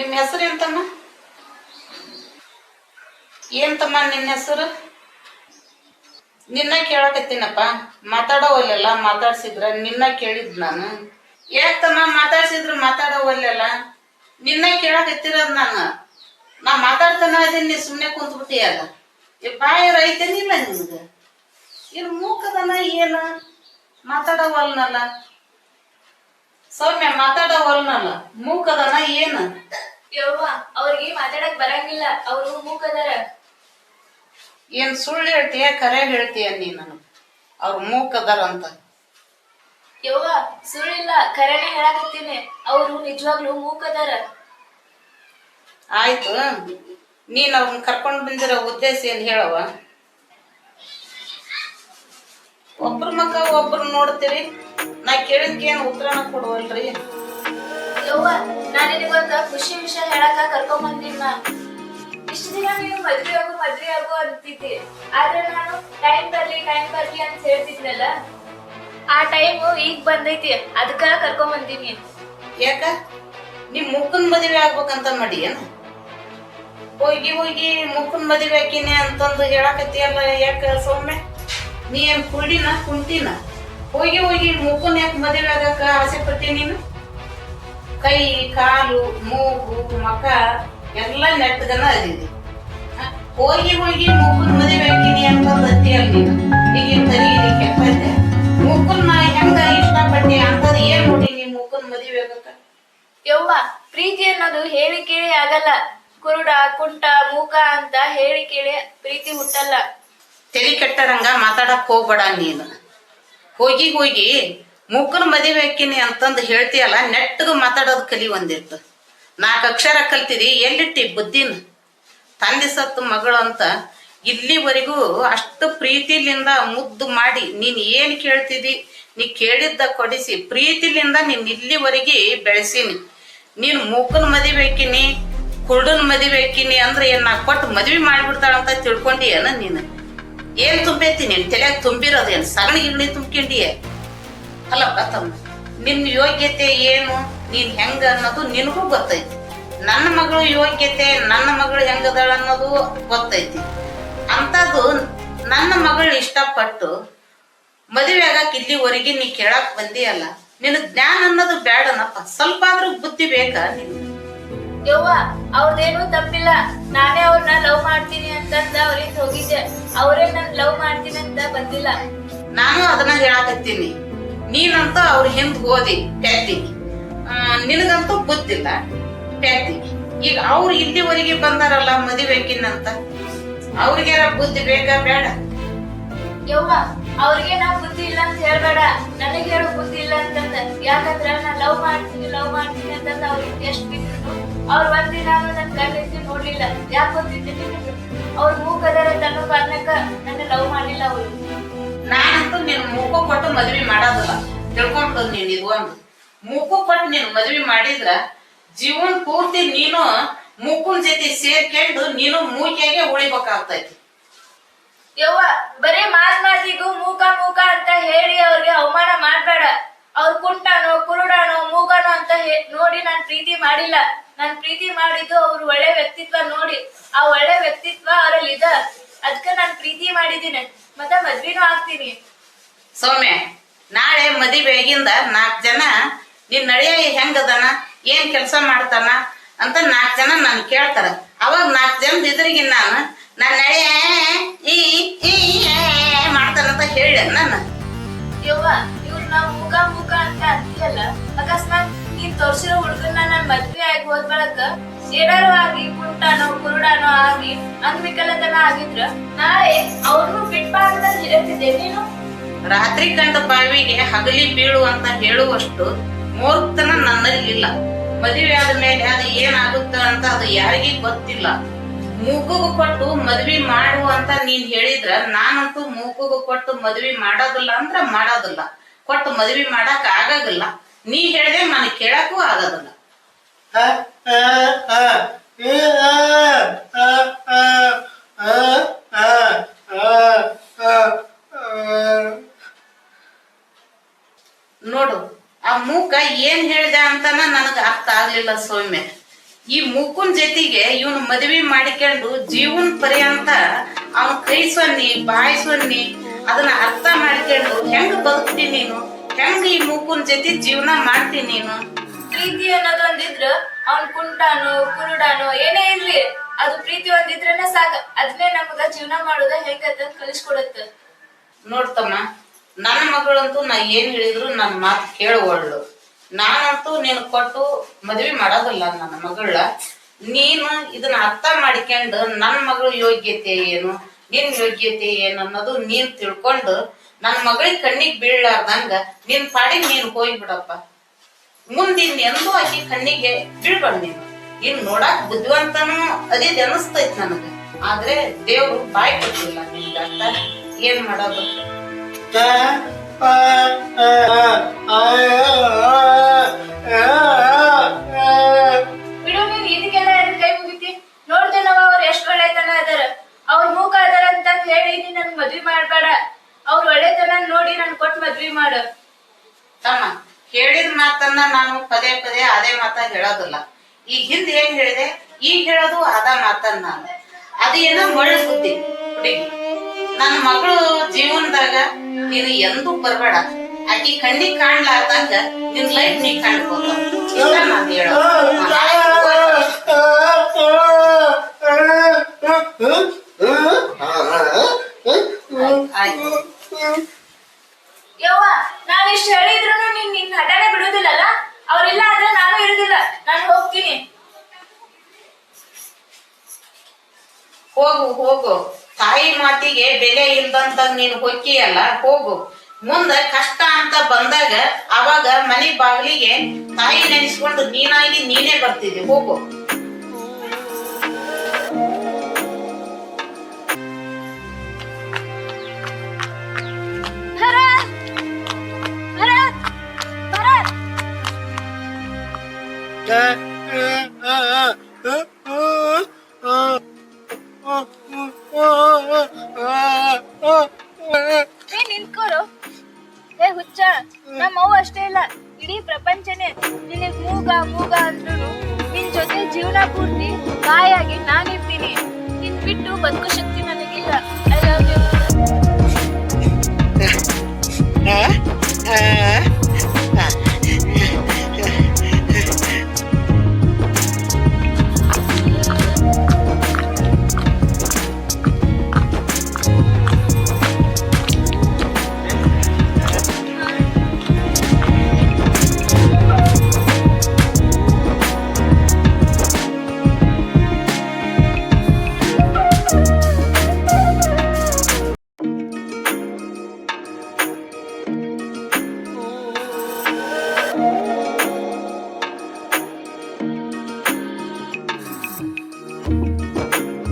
ನಿಮ್ಮ ಹೆಸರು ಎಂತಮ್ಮ? ಏನ್ ತಮ್ಮ ನಿನ್ನ ಹೆಸರು? ನಿನ್ನ ಕೇಳಕತ್ತೀನಪ್ಪ. ಮಾತಾಡೋವಲ್ಲೆಲ್ಲ ಮಾತಾಡ್ಸಿದ್ರ ನಿನ್ನ ಕೇಳಿದ್ ನಾನು. ಯಾಕಮ್ಮ ಮಾತಾಡ್ಸಿದ್ರು ಮಾತಾಡೋವಲ್ಲೆಲ್ಲ? ನಿನ್ನ ಕೇಳಕತ್ತಿರೋದ್ ನಾನು. ನಾ ಮಾತಾಡ್ತಾನ ಅದೀನಿ, ನೀ ಸುಮ್ಮನೆ ಕುಂತ್ಬಿಟ್ಟಿಯಲ್ಲ. ಬಾಯಿ ರೈತೇನಿಲ್ಲ ನಿಮ್ಗ? ಇನ್ ಮೂಕದನ ಏನ ಮಾತಾಡೋವಲ್ನಲ್ಲ? ಸೌಮ್ಯ ಮಾತಾಡೋವಲ್ನಲ್ಲ, ಮೂಕದನ ಏನ? ಯವ್ವ, ಅವ್ರಿಗೆ ಮಾತಾಡಕ್ ಬರಂಗಿಲ್ಲ, ಅವ್ರು ಮೂಕದಾರ. ಏನ್ ಸುಳ್ಳು ಹೇಳ್ತೀಯ ಕರೆ ಹೇಳ್ತೀಯ ನೀ ನನಗ ಅವ್ರು ಮೂಕದಾರ ಅಂತ? ಯವ್ವ, ಸುಳ್ಳಿಲ್ಲ, ಖರೇನೆ ಹೇಳಕತ್ತೀನಿ, ಅವ್ರು ನಿಜವಾಗ್ಲೂ ಮೂಕದಾರ. ಆಯ್ತು, ನೀನ್ ಅವ್ರನ್ನ ಕರ್ಕೊಂಡ್ ಬಂದಿರೋ ಉದ್ದೇಶ ಏನ್ ಹೇಳವ? ಒಬ್ರ ಮಕ್ಕ ಒಬ್ರು ನೋಡ್ತೀರಿ, ನಾ ಕೇಳಿದ್ಕೆ ಏನ್ ಉತ್ತರನ ಕೊಡುವಲ್ರಿ? ಯವ್ವ, ನಾನು ನಿನಗೊಂದ ಖುಷಿ ವಿಷಯ ಹೇಳಕ ಕರ್ಕೊಂಡ್ ಬಂದಿನ. ಇಷ್ಟ ದಿನ ನೀನು ಮದ್ವೆ ಆಗು ಅಂತಿದ್ದಿ, ಆದ್ರೆ ನಾನು ಟೈಮ್ ಬರ್ಲಿ ಅಂತ ಹೇಳ್ತಿದ್ನಲ್ಲ, ಆ ಟೈಮು ಈಗ ಬಂದೈತಿ, ಅದಕ್ಕ ಕರ್ಕೊಂಡ್ ಬಂದೀನಿ. ಯಾಕ ನಿಮ್ ಮುಕ್ಕನ್ ಮದುವೆ ಆಗ್ಬೇಕಂತ ಮಾಡಿ ಏನ? ಹೋಗಿ ಮುಕ್ಕನ್ ಮದುವೆ ಹಾಕಿನಿ ಅಂತಂದು ಹೇಳಕತ್ತಿಯಲ್ಲ, ಯಾಕ ಸೌಮ್ಯ? ನೀ ಏನ್ ಕುಂಟಿನ? ಹೋಗಿ ಮುಕ್ಕನ್ ಯಾಕೆ ಮದುವೆ ಆಗಕ್ಕ ಆಸೆ ಪಟ್ಟಿ ನೀನು? ಕೈ ಕಾಲು ಮೂಗು ಮಕ ಎಲ್ಲ ನೆಟ್ಟಗನ ಅದಿದೆ. ಹೋಗಿ ಮುಕ್ಕನ್ ಮದುವೆ ಹಾಕಿನಿ ಅಂತಂದು ಅತ್ತಿಯಲ್ಲ ನೀನು. ಈಗಿನ ತಲೆಗೆ ಕೆಟ್ಟೈತೆ. ಮುಕ್ಕನ್ನ ಹೆಂಗ ಇಷ್ಟಪಟ್ಟಿ ಅಂತದ್ ಏನ್ ನೋಡಿ ನೀ ಮುಕ್ಕನ್ ಮದುವೆ ಆಗಕ್ಕ? ಯವ್ವ, ಪ್ರೀತಿ ಅನ್ನೋದು ಹೇಳಿ ಕೇಳಿ ಆಗಲ್ಲ. ಕುರುಡ ಕುಂಟ ಮೂಕ ಅಂತ ಹೇಳಿ ಕೇಳಿ ಪ್ರೀತಿ ಹುಟ್ಟಲ್ಲ. ತಲೆ ಕೆಟ್ಟರಂಗ ಮಾತಾಡಕ್ ಹೋಗ್ಬೇಡ ನೀನು. ಹೋಗಿ ಮುಕ್ಕನ ಮದುವೆ ಹಾಕಿನಿ ಅಂತಂದು ಹೇಳ್ತೀಯಲ್ಲ, ನೆಟ್ಟಗ ಮಾತಾಡೋದು ಕಲಿ ಒಂದಿತ್ತು. 4 ಅಕ್ಷರ ಕಲ್ತಿದಿ, ಎಲ್ಲಿಟ್ಟಿ ಬುದ್ಧಿನ? ತಂದೆ ಸತ್ತು ಮಗಳು ಅಂತ ಇಲ್ಲಿವರೆಗೂ ಅಷ್ಟು ಪ್ರೀತಿಲಿಂದ ಮುದ್ದು ಮಾಡಿ ನೀನ್ ಏನ್ ಕೇಳ್ತಿದಿ, ನೀ ಕೇಳಿದ್ದ ಕೊಡಿಸಿ ಪ್ರೀತಿಲಿಂದ ನೀನ್ ಇಲ್ಲಿವರೆಗೆ ಬೆಳೆಸೀನಿ. ನೀನ್ ಮೂಕನ್ ಮದುವೆ ಹಾಕಿನಿ, ಕುರುಡನ್ ಮದುವೆ ಹಾಕಿನಿ ಅಂದ್ರೆ ಏನ್ ನಾ ಕೊಟ್ಟು ಮದ್ವಿ ಮಾಡ್ಬಿಡ್ತಾಳಂತ ತಿಳ್ಕೊಂಡಿ ಏನ ನೀನು? ಏನ್ ತುಂಬೈತಿ ನೀನ್ ತಲೆಯಾಗ ತುಂಬಿರೋದೇನ್? ಸಗಣಿ ಗಿಗಣಿ ತುಂಬ್ಕೊಂಡಿಯ? ಅಲ್ಲಪ್ಪ ತಮ್ಮ, ನಿನ್ ಯೋಗ್ಯತೆ ಏನು, ನೀನ್ ಹೆಂಗ ಅನ್ನೋದು ನಿನಗೂ ಗೊತ್ತೈತಿ. ನನ್ನ ಮಗಳು ಯೋಗ್ಯತೆ, ನನ್ನ ಮಗಳು ಹೆಂಗದಾಳ ಅನ್ನೋದು ಗೊತ್ತೈತಿ. ಅಂತದ್ದು ನನ್ನ ಮಗಳು ಇಷ್ಟಪಟ್ಟು ಮದುವೆ ಆಗಕ್ ಇಲ್ಲಿವರೆಗೆ ನೀ ಕೇಳಕ್ ಬಂದಿಯಲ್ಲ, ನಿನ್ ಜ್ಞಾನ ಅನ್ನೋದು ಬೇಡನಪ್ಪ. ಸ್ವಲ್ಪ ಆದ್ರೂ ಬುದ್ಧಿ ಬೇಕಾ ನಿನ್? ಯವ್ವ, ಅವ್ರದೇನು ತಪ್ಪಿಲ್ಲ. ನಾನೇ ಅವ್ರನ್ನ ಲವ್ ಮಾಡ್ತೀನಿ ಅಂತಂದ ಅವ್ರಿಂದ ಹೋಗಿದ್ದೆ, ಅವರೇ ನನ್ ಲವ್ ಮಾಡ್ತೀನಿ ಅಂತ ಬಂದಿಲ್ಲ. ನಾನು ಅದನ್ನ ಹೇಳಕತ್ತೀನಿ. ನೀನಂತೂ ಅವ್ರ ಹಿಂದ್ ಹೋದಿ ಪ್ಯಾತಿ, ನಿನಗಂತೂ ಬುದ್ಧಿಲ್ಲ ಪ್ಯಾತಿ. ಈಗ ಅವ್ರು ಇಲ್ಲಿವರೆಗೆ ಬಂದಾರಲ್ಲ ಮದುವೆ ಹಾಕಿನಂತ, ಅವ್ರಿಗ್ಯಾರ ಬುದ್ಧಿ ಬೇಕಾ ಬೇಡ? ಯವ್ವ, ಅವ್ರಿಗೆ ನಾ ಬುದ್ಧಿ ಇಲ್ಲ ಅಂತ ಹೇಳ್ಬೇಡ, ನನಗೆ ಹೇಳು ಬುದ್ಧಿ ಇಲ್ಲ ಅಂತಂದ. ಯಾಕಂದ್ರ ನಾ ಲವ್ ಮಾಡ್ತೀನಿ ಅಂತಂದ ಅವ್ರಿಗೆ ಎಷ್ಟ್ ಬಿದ್ರು ಅವ್ರ ಒಂದಿನ ನನ್ ಕಣ್ಣಿಸಿ ನೋಡ್ಲಿಲ್ಲ. ಯಾಕೆ ಗೊತ್ತಿದ್ದೀನಿ? ಅವ್ರ ಮೂಕದರ ತನ್ನೋ ಕಾರಣಕ್ಕ ನನ್ನ ಲವ್ ಮಾಡ್ಲಿಲ್ಲ ಅವ್ರು. ನಾನಂತೂ ನಿನ್ ಮೂಕು ಕೊಟ್ಟು ಮದ್ವಿ ಮಾಡೋದಿಲ್ಲ, ತಿಳ್ಕೊಂಡು ನೀನ್ ಇದು ಒಂದು. ಮೂಕು ಕೊಟ್ಟು ನೀನ್ ಮದ್ವಿ ಮಾಡಿದ್ರ ಜೀವನ್ ಪೂರ್ತಿ ನೀನು ಮೂಕನ್ ಜೊತೆ ಸೇರ್ಕೊಂಡು ನೀನು ಮೂಕಿಯಾಗೆ ಉಳಿಬೇಕಾಗ್ತೈತಿ. ಯವ್ವ, ಬರೀ ಮಾತಿಗೂ ಮೂಕ ಅಂತ ಹೇಳಿ ಅವ್ರಿಗೆ ಅವಮಾನ ಮಾಡ್ಬೇಡ. ಅವ್ರ ಕುಂಟಾನೋ ಕುರುಡಾನೋ ಮೂಗನೋ ಅಂತ ನೋಡಿ ನಾನ್ ಪ್ರೀತಿ ಮಾಡಿಲ್ಲ. ನಾನ್ ಪ್ರೀತಿ ಮಾಡಿದ್ದು ಅವ್ರ ಒಳ್ಳೆ ವ್ಯಕ್ತಿತ್ವ ನೋಡಿ. ಆ ಒಳ್ಳೆ ವ್ಯಕ್ತಿತ್ವ ಅವರಲ್ಲಿ ಇದ, ಅದಕ್ಕ ನಾನ್ ಪ್ರೀತಿ ಮಾಡಿದೀನಿ, ಮತ್ತೆ ಮದ್ವಿನೂ ಆಗ್ತೀನಿ. ಸೌಮ್ಯ, ನಾಳೆ ಮದುವೆ ಆಗಿಂದ 4 ಜನ ನಿನ್ ನಡಿಯ ಹೆಂಗದನ, ಏನ್ ಕೆಲಸ ಮಾಡ್ತಾನ ಅಂತ 4 ಜನ ನನ್ ಕೇಳ್ತಾರ. ಅವಾಗ 4 ಜನದ ಇದ್ರಿಗೆ ನಾನು ನನ್ನ ನಡಿಯ ಮಾಡ್ತಾನಂತ ಹೇಳ ನಾನು. ಯವ್ವ, ಇವ್ರನ್ನ ಮೂಕ ಅಂತ ಅಂತೀಯಲ್ಲ, ಅಕಸ್ಮಾತ್ ನೀನ್ ತೋರ್ಸಿರೋ ಹುಡುಗನ್ನ ನಾನ್ ಮದ್ವೆ ಆಗಿ ಹೋದ್ ಬಳಕ ಏನಾರು ಆಗಿ ಕುಂಟಾನೋ ಕುರುಡಾನೋ ಆಗಿ ಅಂಗವಿಕಲತನ ಆಗಿದ್ರ ನಾಳೆ ಅವ್ರನ್ನು ಬಿಟ್ಬಾ ಅಂತ ಹೇಳ್ತಿದ್ದೆ ನೀನು. ರಾತ್ರಿ ಕಂಡ ಬಾವಿಗೆ ಹಗಲಿ ಬೀಳು ಅಂತ ಹೇಳುವಷ್ಟು ಮೂರ್ತನ ನನ್ನಲ್ಲಿ ಇಲ್ಲ. ಮದುವೆ ಆದ ಮೇಲೆ ಅದು ಏನಾಗುತ್ತ ಅಂತ ಅದು ಯಾರಿಗೂ ಗೊತ್ತಿಲ್ಲ. ಮೂಗುಗು ಕೊಟ್ಟು ಮದ್ವಿ ಮಾಡು ಅಂತ ನೀನ್ ಹೇಳಿದ್ರ ನಾನಂತೂ ಮೂಗುಗು ಕೊಟ್ಟು ಮದ್ವಿ ಮಾಡೋದಿಲ್ಲ ಅಂದ್ರ ಮಾಡೋದಿಲ್ಲ. ಕೊಟ್ಟು ಮದ್ವಿ ಮಾಡಕ್ ಆಗಲ್ಲ. ನೀ ಹೇಳಿದೆ ಮನೆ ಕೇಳಕ್ಕೂ ಆಗೋದಿಲ್ಲ. ನೋಡು, ಆ ಮೂಕ ಏನ್ ಹೇಳ್ದ ಅಂತಾನ ನನಗ ಅರ್ಥ ಆಗ್ಲಿಲ್ಲ ಸೌಮ್ಯ. ಈ ಮೂಕುನ್ ಜೊತೆಗೆ ಇವನು ಮದುವೆ ಮಾಡಿಕೊಂಡು ಜೀವನ ಪರ್ಯಂತ ಅವನ್ ಕೈ ಸೊನ್ನಿ ಬಾಯಿ ಸೊನ್ನಿ ಅದನ್ನ ಅರ್ಥ ಮಾಡ್ಕೊಂಡು ಹೆಂಗ್ ಬದುಕ್ತಿ ನೀನು? ಹೆಂಗ್ ಈ ಮೂಕುನ್ ಜೊತೆ ಜೀವನ ಮಾಡ್ತೀನಿ ನೀನು? ಪ್ರೀತಿ ಅನ್ನೋದು ಒಂದಿದ್ರ ಅವ್ನ್ ಕುಂಟಾನು ಕುರುಡಾನು ಏನೇ ಇರ್ಲಿ ಅದು ಪ್ರೀತಿ ಒಂದಿದ್ರನೆ ಸಾಕ. ಅದನ್ನೇ ನಮಗ ಜೀವನ ಮಾಡೋದ ಹೆಂಗಂತ ಕಲಿಸ್ಕೊಡತ್ತ. ನೋಡ್ತಮ್ಮ, ನನ್ನ ಮಗಳಂತೂ ನಾ ಏನ್ ಹೇಳಿದ್ರು ನನ್ನ ಮಾತು ಕೇಳುವಳ್ಳು. ನಾನಂತೂ ನೀನು ಕೊಟ್ಟು ಮದ್ವಿ ಮಾಡೋದಿಲ್ಲ ನನ್ನ ಮಗಳ. ನೀನು ಇದನ್ನ ಅರ್ಥ ಮಾಡಿಕೊಂಡು ನನ್ನ ಮಗಳ ಯೋಗ್ಯತೆ ಏನು, ನಿನ್ ಯೋಗ್ಯತೆ ಏನು ಅನ್ನೋದು ನೀನ್ ತಿಳ್ಕೊಂಡು ನನ್ನ ಮಗಳಿಗೆ ಕಣ್ಣಿಗೆ ಬೀಳಲಾರ್ದಂಗ ನಿನ್ ಪಾಡಿಗೆ ನೀನು ಹೋಗ್ಬಿಡಪ್ಪ. ಮುಂದಿನ ಎಂದೂ ಆಕಿ ಕಣ್ಣಿಗೆ ಬೀಳ್ಬಾರ್ದು ನೀನು. ಇನ್ ನೋಡಾಕ್ ಬುದ್ಧಿವಂತನೂ ಅದಿದ್ ಅನಿಸ್ತೈತ್ ನನಗ. ಆದ್ರೆ ದೇವ್ರು ಬಾಯಿ ಕೊಟ್ಟಿಲ್ಲ ನಿನ್ಗಂತ ಏನ್ ಮಾಡೋದು? ಬಿಡು, ನೀನ್ ಇದಕ್ಕೆಲ್ಲ ಕೈ ಮುಗಿತಿ. ನೋಡ್ದೇನವ ಅವ್ರು ಎಷ್ಟ್ ಒಳ್ಳೆತನ ಅದಾರ. ಅವ್ರ ಮೂಕ ಅದಾರ ಅಂತ ಹೇಳಿ ನೀನ್ ನನ್ ಮದ್ವಿ ಮಾಡ್ಬೇಡ. ಅವ್ರ ಒಳ್ಳೆತನ ನೋಡಿ ನನ್ ಕೊಟ್ ಮದ್ವಿ ಮಾಡು. ತಮ್ಮ, ಹೇಳಿದ ಮಾತನ್ನ ನಾನು ಪದೇ ಪದೇ ಅದೇ ಮಾತ ಹೇಳೋದಿಲ್ಲ. ಈಗ ಹಿಂದೆ ಏನ್ ಹೇಳಿದೆ, ಈಗ ಹೇಳೋದು ಅದ ಮಾತನ್ನ ನಾನು. ಅದು ಏನೋ ಒಳ್ಳೆ ಬುದ್ಧಿ ಹುಡುಗಿ. ನನ್ನ ಮಗಳು ಜೀವನದಾಗ ನೀನು ಎಂದೂ ಬರ್ಬೇಡ. ಆಕಿ ಕಣ್ಣಿಗೆ ಕಾಣ್ಲಾರ್ದಂಗ ನಿನ್ ಲೈಫ್ ನೀ ಕಾಣ್ಬೋದ ನಾನು ಹೇಳೋದು. ಆಯ್ತು. ಯವ್ವ, ನಾನ್ ಇಷ್ಟ ಹೇಳಿದ್ರು ನೀನ್ ನಿನ್ ಹಠನೆ ಬಿಡುದಿಲ್ಲಲ್ಲ. ಅವ್ರಿಲ್ಲ ಅಂದ್ರೆ ನಾನು ಇರುದಿಲ್ಲ. ನಾನು ಹೋಗ್ತೀನಿ. ಹೋಗು ಹೋಗು, ತಾಯಿ ಮಾತಿಗೆ ಬೆಲೆ ಇಲ್ದಂತ ನೀನು ಹೊಕ್ಕಿಯಲ್ಲ, ಹೋಗು. ಮುಂದ ಕಷ್ಟ ಅಂತ ಬಂದಾಗ ಅವಾಗ ಮನೆ ಬಾಗಿಲಿಗೆ ತಾಯಿ ನೆನೆಸ್ಕೊಂಡು ನೀನಾಗಿ ನೀನೇ ಬರ್ತಿದ್ದೆ. ಹೋಗು. ನಿಂತ್ಕೊಡು. ಏ ಹುಚ್ಚ, ನಮ್ಮವ್ವ ಅಷ್ಟೇ ಇಲ್ಲ, ಇಡೀ ಪ್ರಪಂಚನೇ ನಿನಗ್ ಮೂಗ ಮೂಗ ಅಂದ್ರು ನಿನ್ ಜೊತೆ ಜೀವನ ಪೂರ್ತಿ ಬಾಯಾಗಿ ನಾನಿರ್ತೀನಿ. ನಿನ್ ಬಿಟ್ಟು ಬದುಕೋ ಶಕ್ತಿ ನನಗಿಲ್ಲ. I love you.